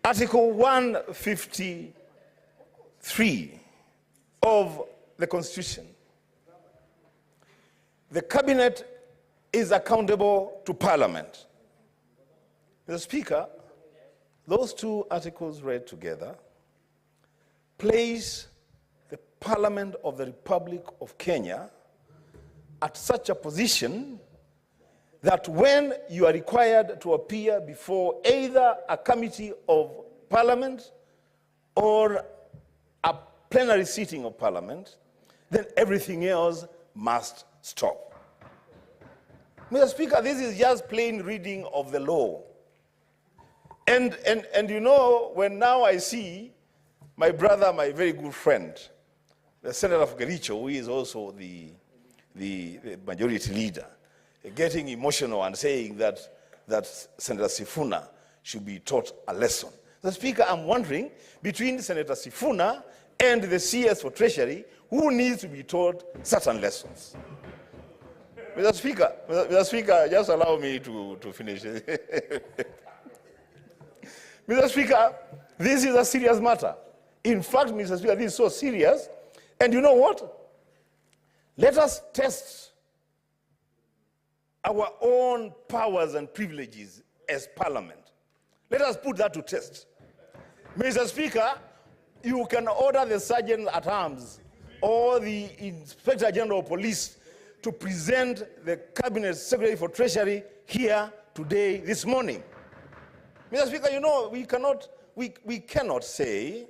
Article 153 of the Constitution. The cabinet is accountable to Parliament. Mr. Speaker, those two articles read together place the Parliament of the Republic of Kenya at such a position that when you are required to appear before either a committee of Parliament or a plenary sitting of Parliament, then everything else must stop. Mr. Speaker, this is just plain reading of the law. And you know, when now I see my brother, my very good friend, the Senator of Garicho, who is also the majority leader, getting emotional and saying that Senator Sifuna should be taught a lesson. Mr. Speaker, I'm wondering, between Senator Sifuna and the CS for Treasury, who needs to be taught certain lessons? Mr. Speaker, just allow me to finish. Mr. Speaker, this is a serious matter. In fact, Mr. Speaker, this is so serious. And you know what? Let us test our own powers and privileges as Parliament. Let us put that to test. Mr. Speaker, you can order the Sergeant at Arms or the Inspector General of Police to present the Cabinet Secretary for Treasury here today, this morning. Mr. Speaker, you know, we cannot say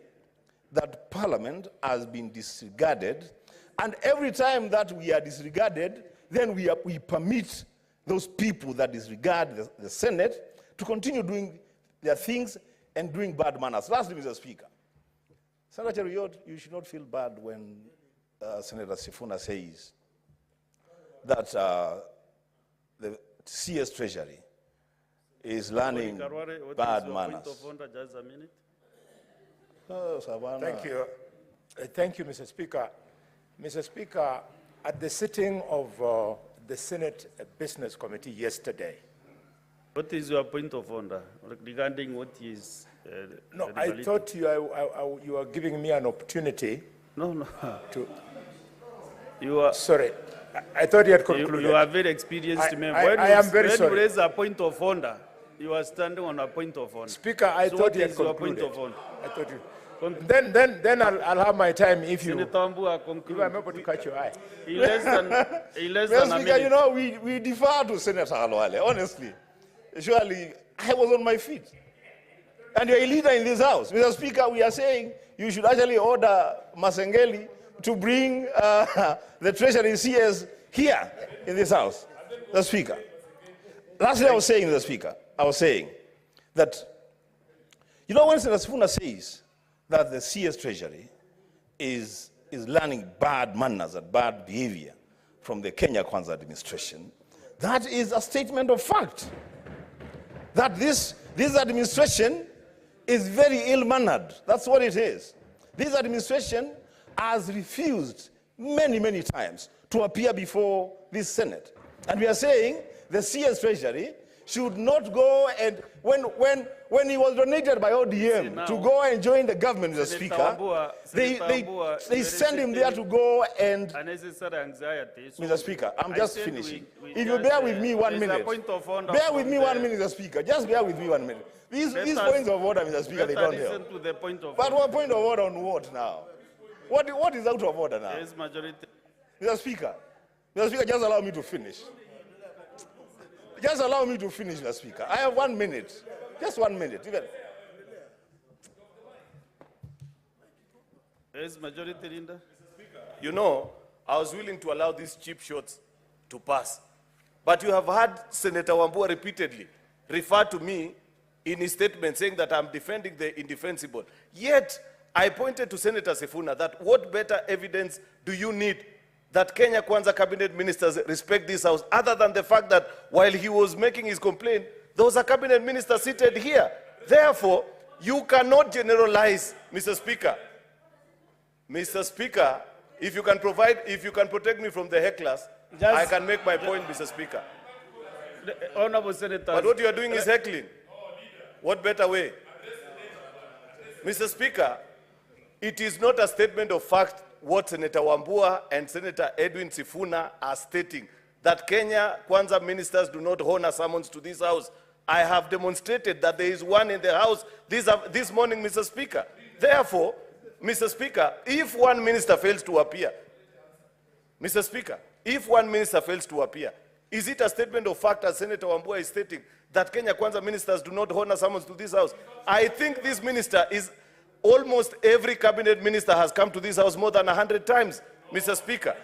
that Parliament has been disregarded, and every time that we are disregarded, then we permit those people that disregard the Senate to continue doing their things and doing bad manners. Lastly, Mr. Speaker, Senator Riyot, you should not feel bad when Senator Sifuna says that the CS Treasury is learning bad manners. Point of order, just a minute. Oh, Savannah. Thank you. Thank you, Mr. Speaker. Mr. Speaker, at the sitting of the Senate Business Committee yesterday. What is your point of order regarding what is... No, I thought you were giving me an opportunity. No. To, you are... Sorry. I thought you had concluded. You are very experienced member. I am very sorry. When you raise a point of order, you are standing on a point of order. Speaker, I thought you had concluded. What is your point of order? I thought you... Then I'll have my time if you... Senator Wambua, conclude. If I'm able to catch your eye. Less than a minute. You know, we defer to Senator Halwale, honestly. Surely, I was on my feet. And you're a leader in this house. Mr. Speaker, we are saying you should actually order Masengeli to bring the Treasury CS here in this house. Mr. Speaker. Lastly, I was saying that, you know, when Senator Sifuna says that the CS Treasury is learning bad manners and bad behavior from the Kenya Kwanza administration, that is a statement of fact. That this administration is very ill-mannered. That's what it is. This administration has refused many times to appear before this Senate. And we are saying the CS Treasury should not go and, when he was donated by ODM to go and join the government, Mr. Speaker, they send him there to go and... Unnecessary anxiety. So Mr. Speaker, I'm just finishing. If you bear with me 1 minute. Bear with me 1 minute, Mr. Speaker. Just bear with me 1 minute. These points of order, Mr. Speaker, they don't help. To the point of but what point of order on what now? What is out of order now? There is majority. Mr. Speaker, just allow me to finish. Just allow me to finish, Mr. Speaker. I have 1 minute. Just 1 minute. There is majority, Linda. You know, I was willing to allow these cheap shots to pass. But you have heard Senator Wambua repeatedly refer to me in his statement saying that I'm defending the indefensible. Yet, I pointed to Senator Sifuna that what better evidence do you need that Kenya Kwanza cabinet ministers respect this house, other than the fact that while he was making his complaint, there was a cabinet minister seated here. Therefore, you cannot generalize, Mr. Speaker. Mr. Speaker, if you can protect me from the hecklers, I can make my point, Mr. Speaker. Honorable Senator. But what you are doing is heckling. What better way? Mr. Speaker, it is not a statement of fact what Senator Wambua and Senator Edwin Sifuna are stating, that Kenya Kwanza ministers do not honor summons to this house. I have demonstrated that there is one in the house this morning, Mr. Speaker. Therefore, Mr. Speaker, if one minister fails to appear, Mr. Speaker, if one minister fails to appear, is it a statement of fact, as Senator Wambua is stating, that Kenya Kwanza ministers do not honor summons to this house? I think this minister is, almost every cabinet minister has come to this house more than 100 times, Mr. Speaker.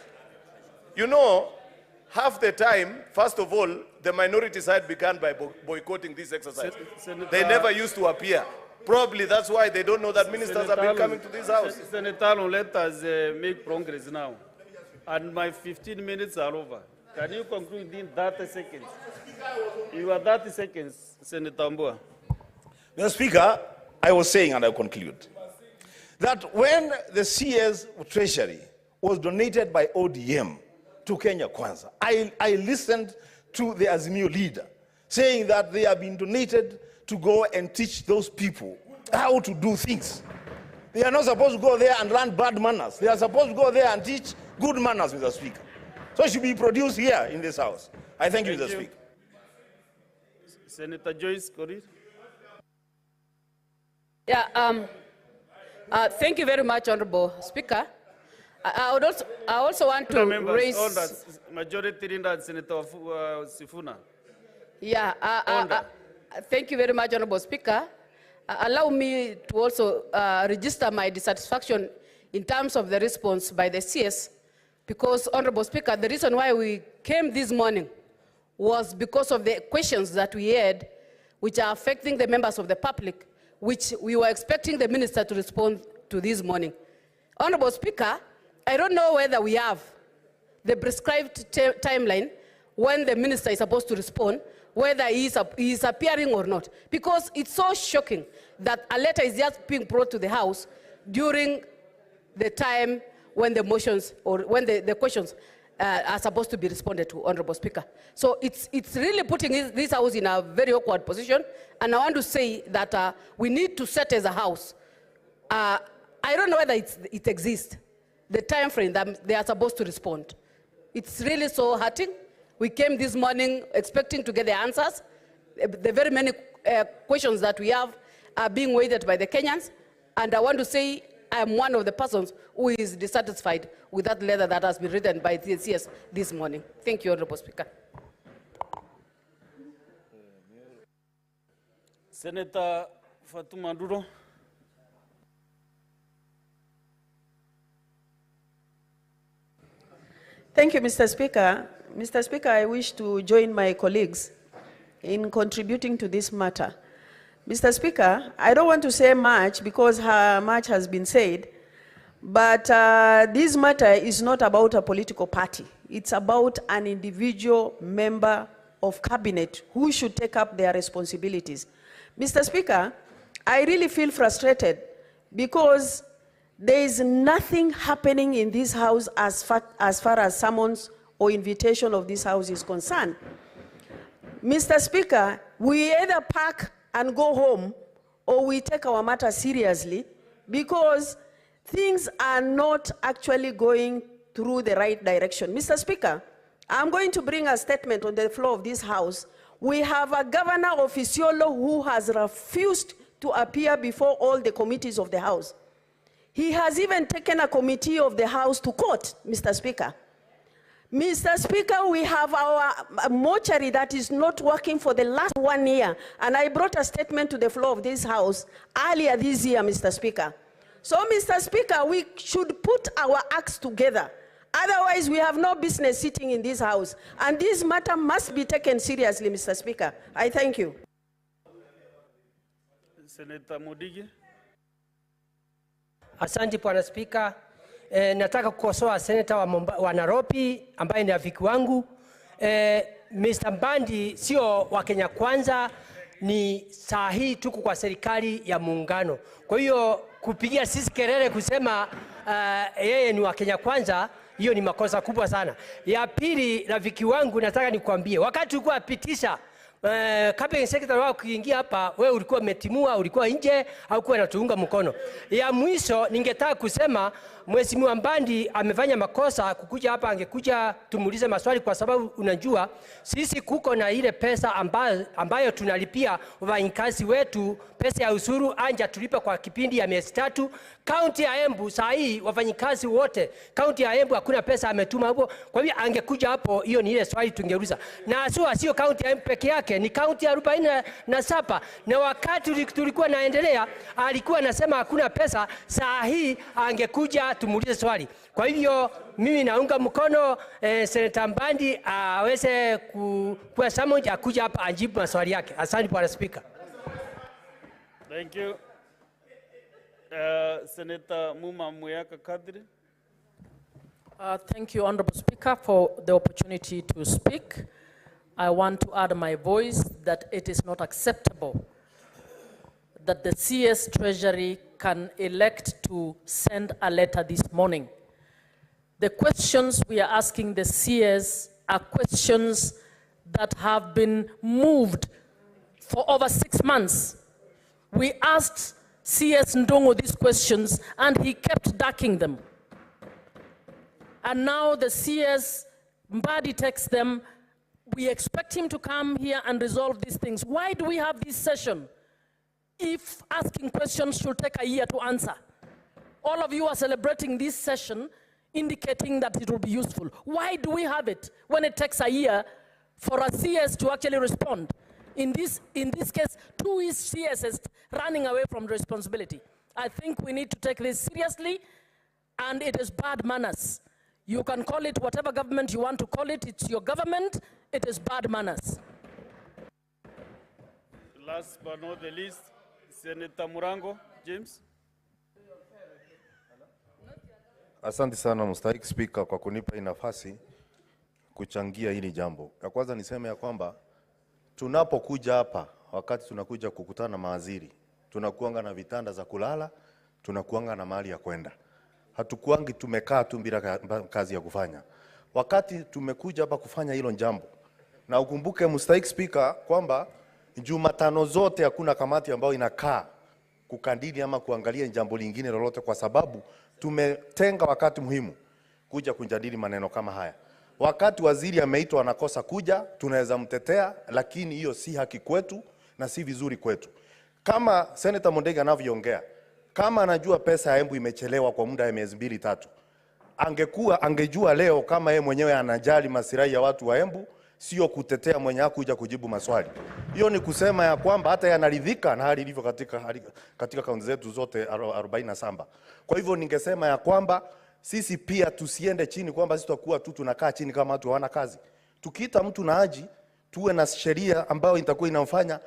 You know, half the time, first of all, the minority side began by boycotting this exercise. They never used to appear. Probably that's why they don't know that ministers have been coming to this house. Senator, let us make progress now. And my 15 minutes are over. Can you conclude in 30 seconds? You are 30 seconds, Senator Wambua. Mr. Speaker, I was saying, and I'll conclude, that when the CS Treasury was donated by ODM to Kenya Kwanza, I listened to the Azimio leader saying that they have been donated to go and teach those people how to do things. They are not supposed to go there and learn bad manners. They are supposed to go there and teach good manners, Mr. Speaker. So it should be produced here in this house. I thank you, Mr. Speaker. Senator Joyce Korir. Yeah, thank you very much, Honorable Speaker. I also want to raise... Majority Leader Senator Sifuna. Yeah, thank you very much, Honorable Speaker. Allow me to also register my dissatisfaction in terms of the response by the CS, because, Honorable Speaker, the reason why we came this morning was because of the questions that we had, which are affecting the members of the public, which we were expecting the minister to respond to this morning. Honorable Speaker, I don't know whether we have the prescribed timeline when the minister is supposed to respond, whether he is appearing or not, because it's so shocking that a letter is just being brought to the House during the time when the motions or when the questions are supposed to be responded to, Honorable Speaker. So it's really putting this House in a very awkward position, and I want to say that we need to set as a House. I don't know whether it exists, the time frame that they are supposed to respond. It's really so hurting. We came this morning expecting to get the answers. The very many questions that we have are being weighted by the Kenyans, and I want to say I'm one of the persons who is dissatisfied with that letter that has been written by the CS this morning. Thank you, Honorable Speaker. Senator Fatuma Nduro. Thank you, Mr. Speaker. Mr. Speaker, I wish to join my colleagues in contributing to this matter. Mr. Speaker, I don't want to say much because much has been said, but this matter is not about a political party. It's about an individual member of cabinet who should take up their responsibilities. Mr. Speaker, I really feel frustrated because there is nothing happening in this House as far as summons or invitation of this House is concerned. Mr. Speaker, we either pack and go home, or we take our matter seriously, because things are not actually going through the right direction. Mr. Speaker, I'm going to bring a statement on the floor of this House. We have a governor officiolo who has refused to appear before all the committees of the House. He has even taken a committee of the House to court, Mr. Speaker. Mr. Speaker, we have our mortuary that is not working for the last 1 year, and I brought a statement to the floor of this House earlier this year, Mr. Speaker. So, Mr. Speaker, we should put our acts together. Otherwise, we have no business sitting in this House, and this matter must be taken seriously, Mr. Speaker. I thank you. Senator Mbadi. Asante Bwana Spika. Nataka kukosoa seneta wa Nairobi ambaye ni rafiki wangu. Mr. Mbadi sio wa Kenya Kwanza, ni sahihi tuko kwa serikali ya muungano. Kwa hiyo kupigia sisi kelele kusema yeye ni wa Kenya Kwanza, hiyo ni makosa kubwa sana. Ya pili, rafiki wangu, nataka nikwambie, wakati ulikuwa pitisha cabinet secretary wao kuingia hapa, wewe ulikuwa umetimua, ulikuwa nje, haukuwa unatuunga mkono. Ya mwisho ningetaka kusema Mheshimiwa Mbadi amefanya makosa kukuja hapa, angekuja tumuulize maswali, kwa sababu unajua sisi kuko na ile pesa ambayo tunalipia wafanyikazi wetu, pesa ya usuru anja tulipe kwa kipindi ya miezi 3. Kaunti ya Embu saa hii wafanyikazi wote kaunti ya Embu hakuna pesa ametuma hapo. Kwa hivyo angekuja hapo, hiyo ni ile swali tungeuliza. Na sio kaunti ya Embu peke yake, ni kaunti ya 47, na wakati tulikuwa naendelea alikuwa anasema hakuna pesa. Saa hii angekuja tumuulize swali. Kwa hivyo mimi naunga mkono Senator Mbadi aweze kuwa summoned akuja hapa ajibu maswali yake. Asante Bwana Speaker. Thank you. Senator Muma Muyaka Kadri. Thank you, Honorable Speaker, for the opportunity to speak. I want to add my voice that it is not acceptable that the CS Treasury can elect to send a letter this morning. The questions we are asking the CS are questions that have been moved for over 6 months. We asked CS Ndongo these questions and he kept ducking them. And now the CS Mbadi takes them. We expect him to come here and resolve these things. Why do we have this session if asking questions should take a year to answer? All of you are celebrating this session, indicating that it will be useful. Why do we have it when it takes a year for a CS to actually respond? In this case, 2 CSs running away from responsibility. I think we need to take this seriously, and it is bad manners. You can call it whatever government you want to call it. It's your government. It is bad manners. Last but not the least, Senator Murango, James. Asante sana Mstahiki Speaker kwa kunipa nafasi kuchangia hili jambo. Ya kwanza niseme ya kwamba tunapokuja hapa, wakati tunakuja kukutana na mawaziri, tunakuanga na vitanda za kulala, tunakuanga na mahali ya kwenda. Hatukuangi tumekaa tu bila kazi ya kufanya. Wakati tumekuja hapa kufanya hilo jambo, na ukumbuke Mstahiki Speaker kwamba Jumatano zote hakuna kamati ambayo inakaa kukandili ama kuangalia jambo lingine lolote, kwa sababu tumetenga wakati muhimu kuja kujadili maneno kama haya. Wakati waziri ameitwa anakosa kuja, tunaweza mtetea, lakini hiyo si haki kwetu na si vizuri kwetu. Kama Senator Mondega anavyoongea, kama anajua pesa ya Embu imechelewa kwa muda ya miezi 2-3, angejua leo kama yeye mwenyewe anajali masirai ya watu wa Embu, sio kutetea mwenye hakuja kujibu maswali. Hiyo ni kusema ya kwamba hata yanaridhika na hali ilivyo katika kaunti zetu zote 47. Kwa hivyo ningesema ya kwamba sisi pia tusiende chini kwamba sisi tutakuwa tu tunakaa chini kama watu hawana kazi. Tukiita mtu na aji, tuwe na sheria ambayo itakuwa inamfanya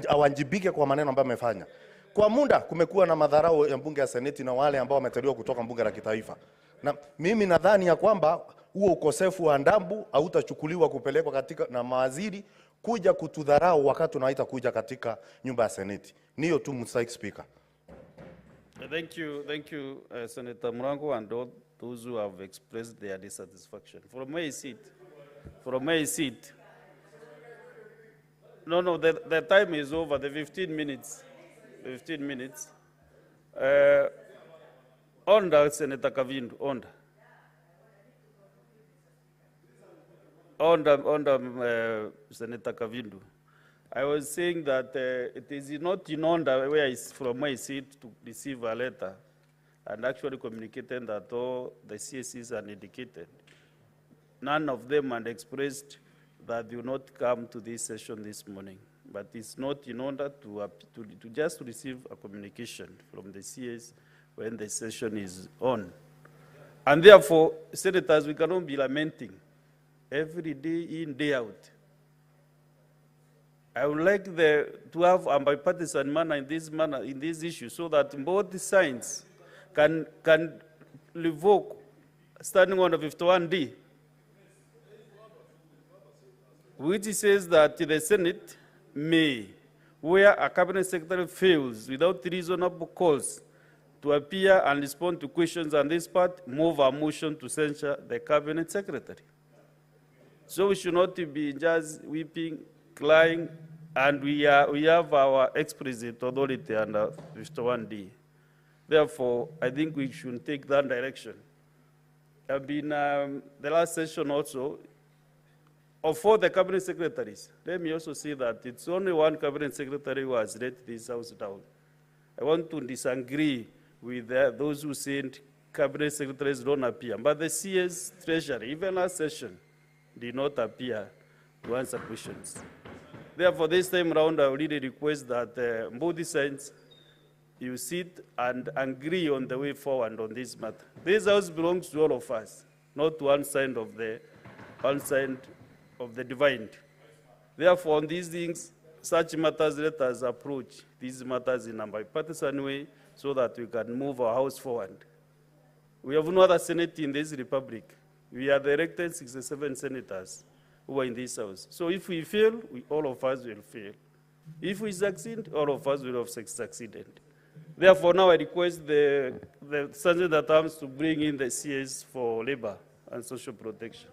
awajibike kwa maneno ambayo amefanya. Kwa muda kumekuwa na madharau ya mbunge ya seneti na wale ambao wameteuliwa kutoka mbunge la kitaifa. Na mimi nadhani ya kwamba huo ukosefu wa adabu hautachukuliwa kupelekwa katika na mawaziri kuja kutudharau wakati tunaita kuja katika nyumba ya seneti. Niyo tu Mstahiki Speaker. Thank you, Senator Murango and all those who have expressed their dissatisfaction. From where you sit, no, the time is over, the 15 minutes. Onda, Senator Kavindu, onda, Senator Kavindu. I was saying that it is not in Onda from where I sit to receive a letter and actually communicated that all the CSCs are indicated. None of them had expressed that they will not come to this session this morning. But it's not in order to just receive a communication from the CS when the session is on. And therefore, senators, we cannot be lamenting every day in, day out. I would like to have a bipartisan manner in this issue so that both sides can revoke standing on the 51D, which says that the Senate may, where a cabinet secretary fails without reasonable cause to appear and respond to questions on this part, move a motion to censure the cabinet secretary. So we should not be just weeping, crying, and we have our explicit authority under 51D. Therefore, I think we should take that direction. I've been, the last session also, of all the cabinet secretaries, let me also say that it's only one cabinet secretary who has let this house down. I want to disagree with those who said cabinet secretaries don't appear. But the CS Treasury, even last session, did not appear to answer questions. Therefore, this time around, I really request that Mbadi sides, you sit and agree on the way forward on this matter. This house belongs to all of us, not to one side of the divine. Therefore, on these things, such matters, let us approach these matters in a bipartisan way so that we can move our house forward. We have no other Senate in this republic. We are the elected 67 senators who are in this house. So if we fail, all of us will fail. If we succeed, all of us will have succeeded. Therefore, now I request the Sergeant at Arms to bring in the CS for labor and social protection.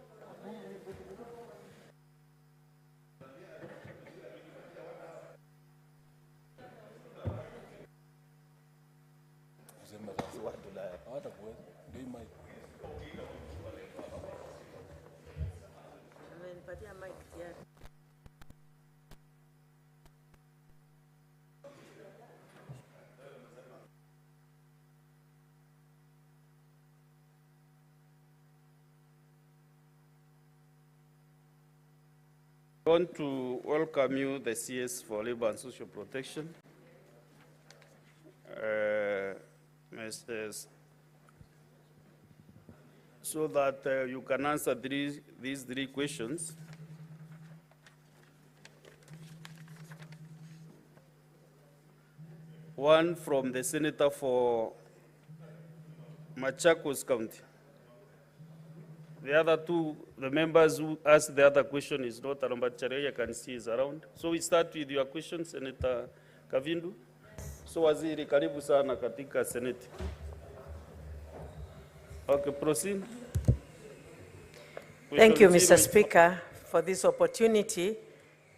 I want to welcome you, the CS for Labor and Social Protection. So that you can answer these three questions. One from the Senator for Machakos County. The other two, the members who asked the other question is not around, but I can see is around. So we start with your question, Senator Kavindu. So waziri, karibu sana katika Senate. Okay, proceed. Thank you, Mr. Speaker, for this opportunity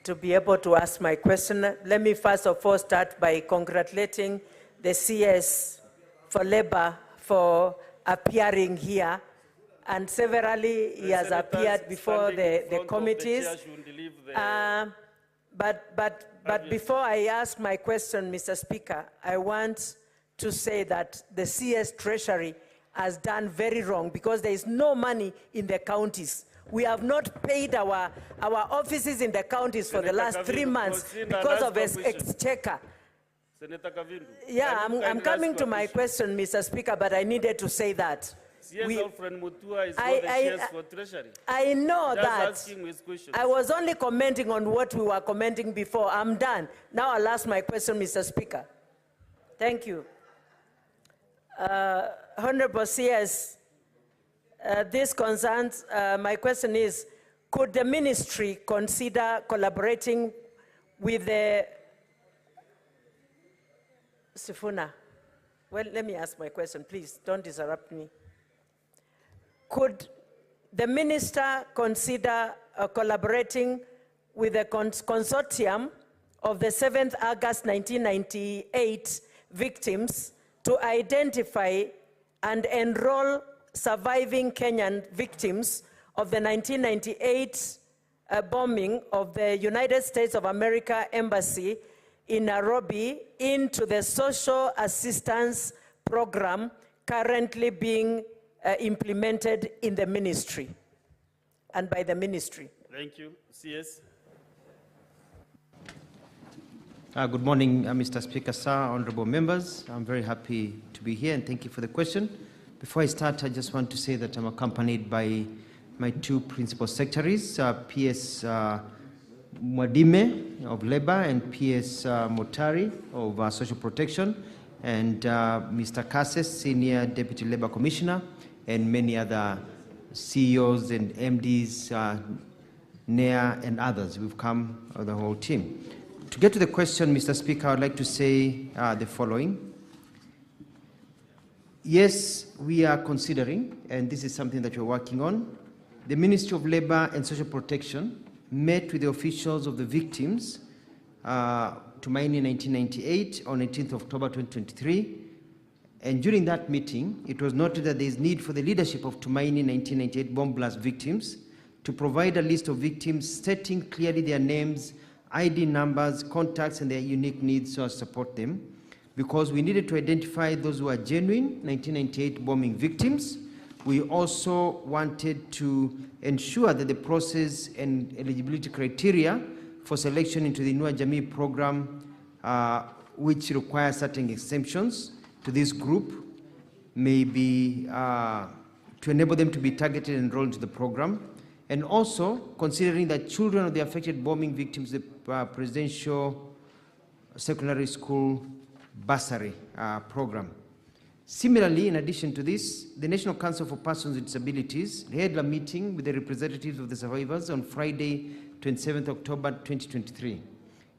to be able to ask my question. Let me first of all start by congratulating the CS for Labor for appearing here. And severally, he has appeared before the committees. But before I ask my question, Mr. Speaker, I want to say that the CS Treasury has done very wrong because there is no money in the counties. We have not paid our offices in the counties for the last 3 months because of exchequer. Senator Kavindu. Yeah, I'm coming to my question, Mr. Speaker, but I needed to say that. I know that. I was only commenting on what we were commenting before. I'm done. Now I'll ask my question, Mr. Speaker. Thank you. Honorable CS, this concerns, my question is, could the ministry consider collaborating with the Sifuna? Well, let me ask my question, please. Don't interrupt me. Could the minister consider collaborating with the consortium of the 7th August 1998 victims to identify and enroll surviving Kenyan victims of the 1998 bombing of the United States of America Embassy in Nairobi into the social assistance program currently being implemented in the ministry and by the ministry? Thank you. CS. Good morning, Mr. Speaker, sir, honorable members. I'm very happy to be here and thank you for the question. Before I start, I just want to say that I'm accompanied by my two principal secretaries, PS Mwadime of Labor and PS Motari of Social Protection, and Mr. Kasses, Senior Deputy Labor Commissioner, and many other CEOs and MDs, NEA and others. We've come, the whole team. To get to the question, Mr. Speaker, I'd like to say the following. Yes, we are considering, and this is something that we're working on, the Ministry of Labor and Social Protection met with the officials of the victims Tumaini 1998 on 18th October 2023. And during that meeting, it was noted that there is need for the leadership of Tumaini 1998 bomb blast victims to provide a list of victims stating clearly their names, ID numbers, contacts, and their unique needs so as to support them, because we needed to identify those who are genuine 1998 bombing victims. We also wanted to ensure that the process and eligibility criteria for selection into the Inua Jamii program, which requires certain exemptions to this group, may be to enable them to be targeted and enrolled into the program. And also considering that children of the affected bombing victims, the Presidential Secondary School Bursary program. Similarly, in addition to this, the National Council for Persons with Disabilities held a meeting with the representatives of the survivors on Friday, 27th October 2023.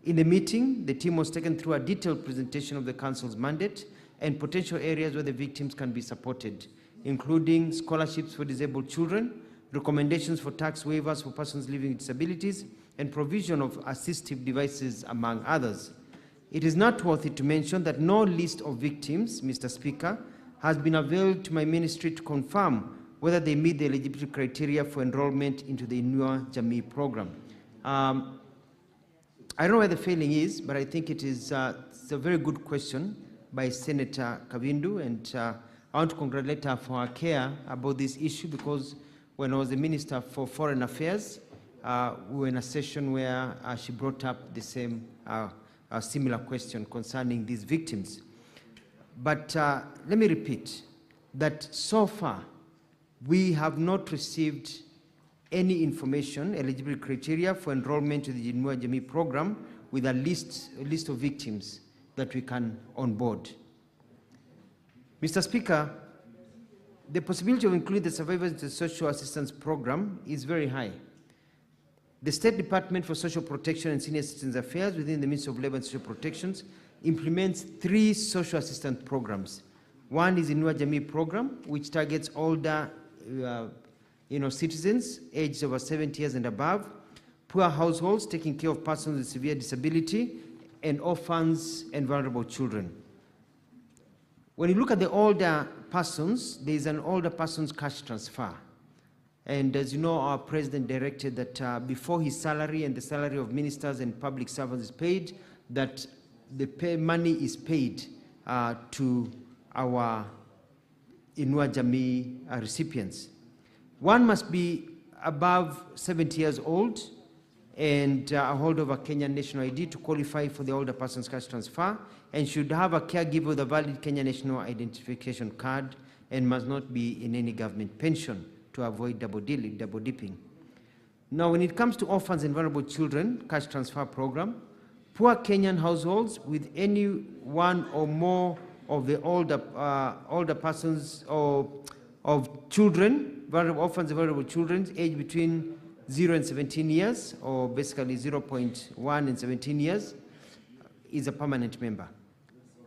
In the meeting, the team was taken through a detailed presentation of the Council's mandate and potential areas where the victims can be supported, including scholarships for disabled children, recommendations for tax waivers for persons living with disabilities, and provision of assistive devices, among others. It is noteworthy to mention that no list of victims, Mr. Speaker, has been availed to my ministry to confirm whether they meet the eligibility criteria for enrollment into the Inua Jamii program. I don't know where the failing is, but I think it's a very good question by Senator Kavindu, and I want to congratulate her for her care about this issue, because when I was the Minister for Foreign Affairs, we were in a session where she brought up the same a similar question concerning these victims. But let me repeat that so far, we have not received any information, eligibility criteria for enrollment to the Inua Jamii program with a list of victims that we can onboard. Mr. Speaker, the possibility of including the survivors in the social assistance program is very high. The State Department for Social Protection and Senior Citizens Affairs within the Ministry of Labor and Social Protections implements 3 social assistance programs. One is the Inua Jamii program, which targets older citizens aged over 70 years and above, poor households taking care of persons with severe disability, and orphans and vulnerable children. When you look at the older persons, there is an older persons cash transfer. And as you know, our president directed that before his salary and the salary of ministers and public servants is paid, that the money is paid to our Inua Jamii recipients. One must be above 70 years old and a holder of a Kenyan national ID to qualify for the older person's cash transfer, and should have a caregiver with a valid Kenyan national identification card, and must not be in any government pension to avoid double dipping. Now, when it comes to orphans and vulnerable children cash transfer program, poor Kenyan households with any one or more of the older persons or of children, vulnerable orphans and vulnerable children aged between 0 and 17 years, or basically 0.1 and 17 years, is a permanent member.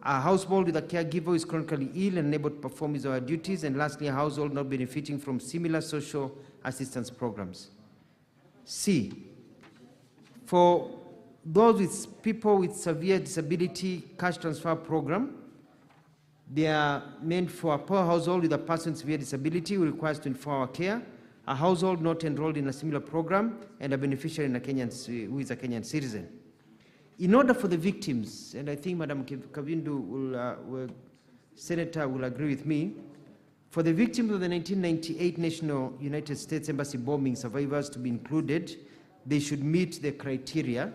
A household with a caregiver is chronically ill and unable to perform his or her duties, and lastly, a household not benefiting from similar social assistance programs. C, for those with people with severe disability cash transfer program, they are meant for a poor household with a person with severe disability who requires 24-hour care, a household not enrolled in a similar program, and a beneficiary who is a Kenyan citizen. In order for the victims, and I think Madam Kavindu Senator will agree with me, for the victims of the 1998 National United States Embassy bombing survivors to be included, they should meet the criteria,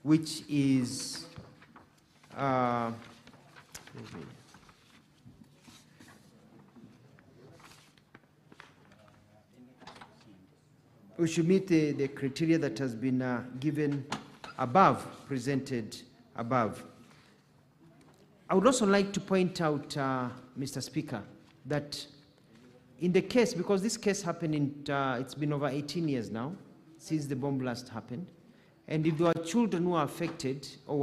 which is we should meet the criteria that has been given above, presented above. I would also like to point out, Mr. Speaker, that in the case, because this case happened in, it's been over 18 years now since the bomb blast happened, and if there are children who are affected or